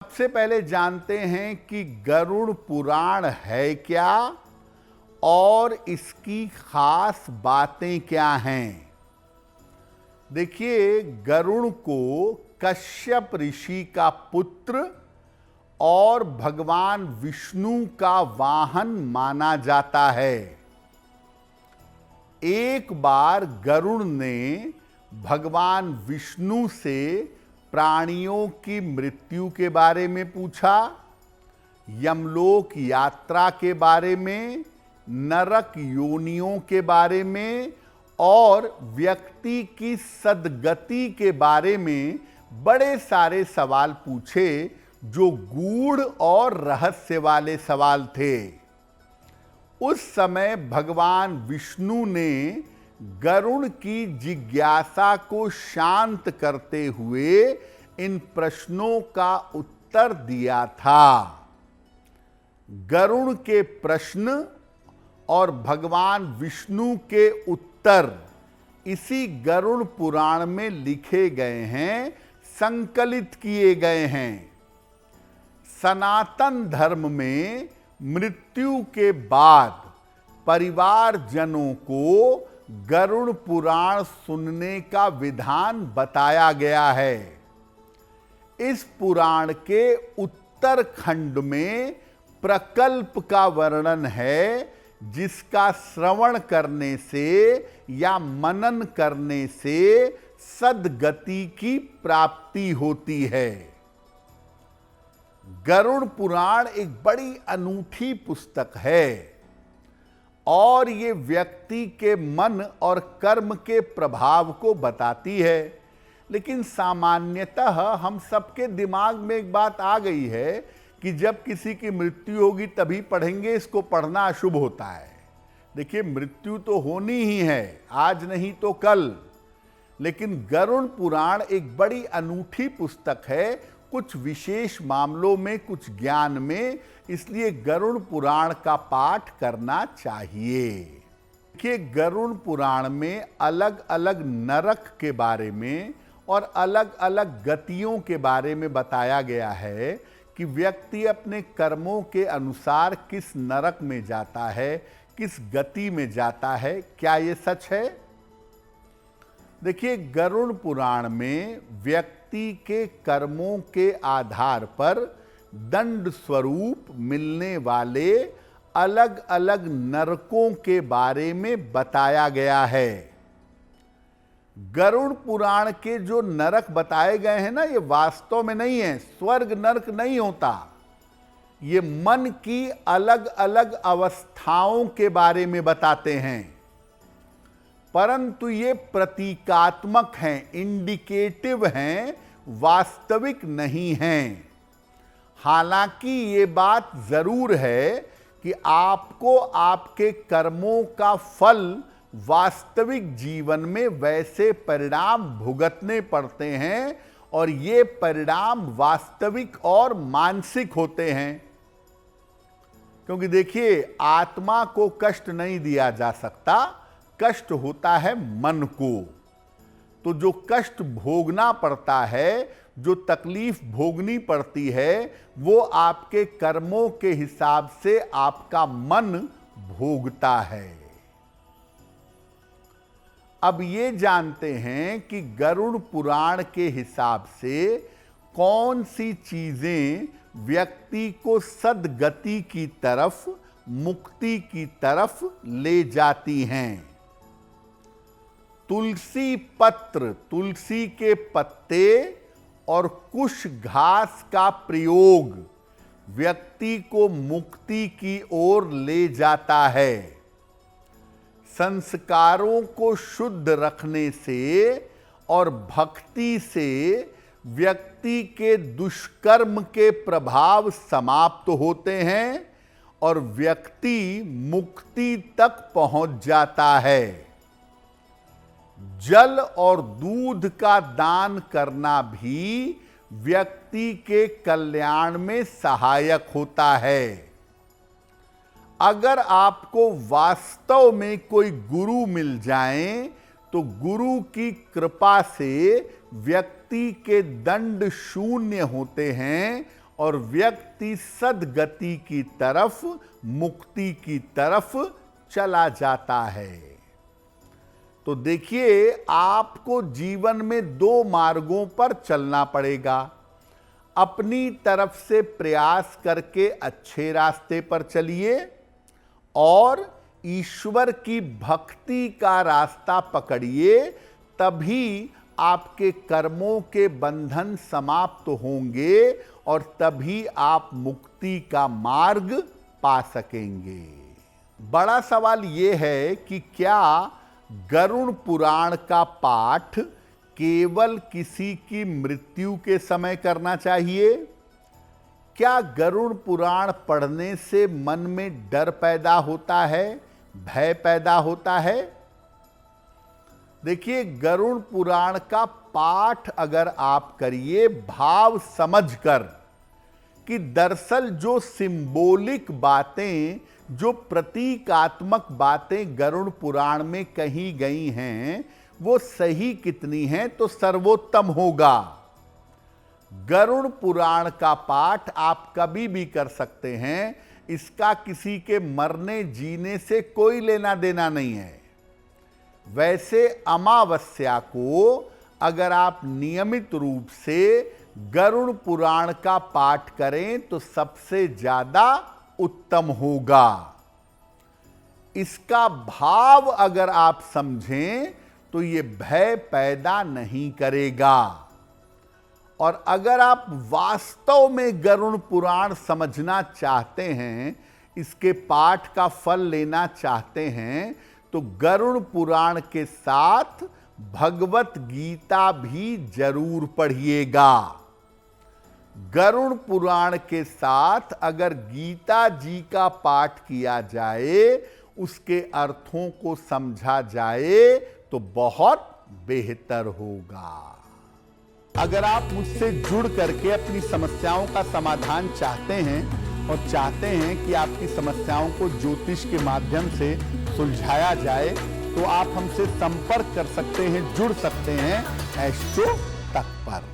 सबसे पहले जानते हैं कि गरुड़ पुराण है क्या और इसकी खास बातें क्या हैं। देखिए, गरुड़ को कश्यप ऋषि का पुत्र और भगवान विष्णु का वाहन माना जाता है। एक बार गरुड़ ने भगवान विष्णु से प्राणियों की मृत्यु के बारे में पूछा, यमलोक यात्रा के बारे में, नरक योनियों के बारे में और व्यक्ति की सद्गति के बारे में बड़े सारे सवाल पूछे जो गूढ़ और रहस्य वाले सवाल थे। उस समय भगवान विष्णु ने गरुड़ की जिज्ञासा को शांत करते हुए इन प्रश्नों का उत्तर दिया था। गरुड़ के प्रश्न और भगवान विष्णु के उत्तर इसी गरुड़ पुराण में लिखे गए हैं, संकलित किए गए हैं। सनातन धर्म में मृत्यु के बाद परिवारजनों को गरुड़ पुराण सुनने का विधान बताया गया है। इस पुराण के उत्तर खंड में प्रकल्प का वर्णन है, जिसका श्रवण करने से या मनन करने से सद्गति की प्राप्ति होती है। गरुड़ पुराण एक बड़ी अनूठी पुस्तक है और ये व्यक्ति के मन और कर्म के प्रभाव को बताती है। लेकिन सामान्यतः हम सबके दिमाग में एक बात आ गई है कि जब किसी की मृत्यु होगी तभी पढ़ेंगे, इसको पढ़ना अशुभ होता है। देखिए, मृत्यु तो होनी ही है, आज नहीं तो कल। लेकिन गरुड़ पुराण एक बड़ी अनूठी पुस्तक है, कुछ विशेष मामलों में, कुछ ज्ञान में, इसलिए गरुड़ पुराण का पाठ करना चाहिए। देखिए, गरुड़ पुराण में अलग अलग नरक के बारे में और अलग अलग गतियों के बारे में बताया गया है कि व्यक्ति अपने कर्मों के अनुसार किस नरक में जाता है, किस गति में जाता है। क्या ये सच है? देखिए, गरुड़ पुराण में व्यक्ति के कर्मों के आधार पर दंड स्वरूप मिलने वाले अलग अलग नरकों के बारे में बताया गया है। गरुड़ पुराण के जो नरक बताए गए हैं ना, ये वास्तव में नहीं है, स्वर्ग नरक नहीं होता। ये मन की अलग अलग अवस्थाओं के बारे में बताते हैं, परंतु ये प्रतीकात्मक हैं, इंडिकेटिव हैं, वास्तविक नहीं हैं। हालांकि ये बात जरूर है कि आपको आपके कर्मों का फल वास्तविक जीवन में वैसे परिणाम भुगतने पड़ते हैं और ये परिणाम वास्तविक और मानसिक होते हैं। क्योंकि देखिए, आत्मा को कष्ट नहीं दिया जा सकता, कष्ट होता है मन को। तो जो कष्ट भोगना पड़ता है, जो तकलीफ भोगनी पड़ती है, वो आपके कर्मों के हिसाब से आपका मन भोगता है। अब ये जानते हैं कि गरुड़ पुराण के हिसाब से कौन सी चीजें व्यक्ति को सद्गति की तरफ, मुक्ति की तरफ ले जाती हैं। तुलसी पत्र, तुलसी के पत्ते और कुश घास का प्रयोग व्यक्ति को मुक्ति की ओर ले जाता है। संस्कारों को शुद्ध रखने से और भक्ति से व्यक्ति के दुष्कर्म के प्रभाव समाप्त होते हैं और व्यक्ति मुक्ति तक पहुंच जाता है। जल और दूध का दान करना भी व्यक्ति के कल्याण में सहायक होता है। अगर आपको वास्तव में कोई गुरु मिल जाए तो गुरु की कृपा से व्यक्ति के दंड शून्य होते हैं और व्यक्ति सद्गति की तरफ, मुक्ति की तरफ चला जाता है। तो देखिए, आपको जीवन में दो मार्गों पर चलना पड़ेगा। अपनी तरफ से प्रयास करके अच्छे रास्ते पर चलिए और ईश्वर की भक्ति का रास्ता पकड़िए, तभी आपके कर्मों के बंधन समाप्त होंगे और तभी आप मुक्ति का मार्ग पा सकेंगे। बड़ा सवाल यह है कि क्या गरुड़ पुराण का पाठ केवल किसी की मृत्यु के समय करना चाहिए? क्या गरुड़ पुराण पढ़ने से मन में डर पैदा होता है, भय पैदा होता है? देखिए, गरुड़ पुराण का पाठ अगर आप करिए भाव समझकर कि दरअसल जो सिंबॉलिक बातें, जो प्रतीकात्मक बातें गरुड़ पुराण में कही गई हैं, वो सही कितनी हैं, तो सर्वोत्तम होगा। गरुड़ पुराण का पाठ आप कभी भी कर सकते हैं। इसका किसी के मरने जीने से कोई लेना देना नहीं है। वैसे अमावस्या को अगर आप नियमित रूप से गरुड़ पुराण का पाठ करें तो सबसे ज्यादा उत्तम होगा। इसका भाव अगर आप समझें तो ये भय पैदा नहीं करेगा। और अगर आप वास्तव में गरुड़ पुराण समझना चाहते हैं, इसके पाठ का फल लेना चाहते हैं, तो गरुड़ पुराण के साथ भगवत गीता भी जरूर पढ़िएगा। गरुड़ पुराण के साथ अगर गीता जी का पाठ किया जाए, उसके अर्थों को समझा जाए, तो बहुत बेहतर होगा। अगर आप मुझसे जुड़ करके अपनी समस्याओं का समाधान चाहते हैं और चाहते हैं कि आपकी समस्याओं को ज्योतिष के माध्यम से सुलझाया जाए, तो आप हमसे संपर्क कर सकते हैं, जुड़ सकते हैं एस्ट्रो तक पर।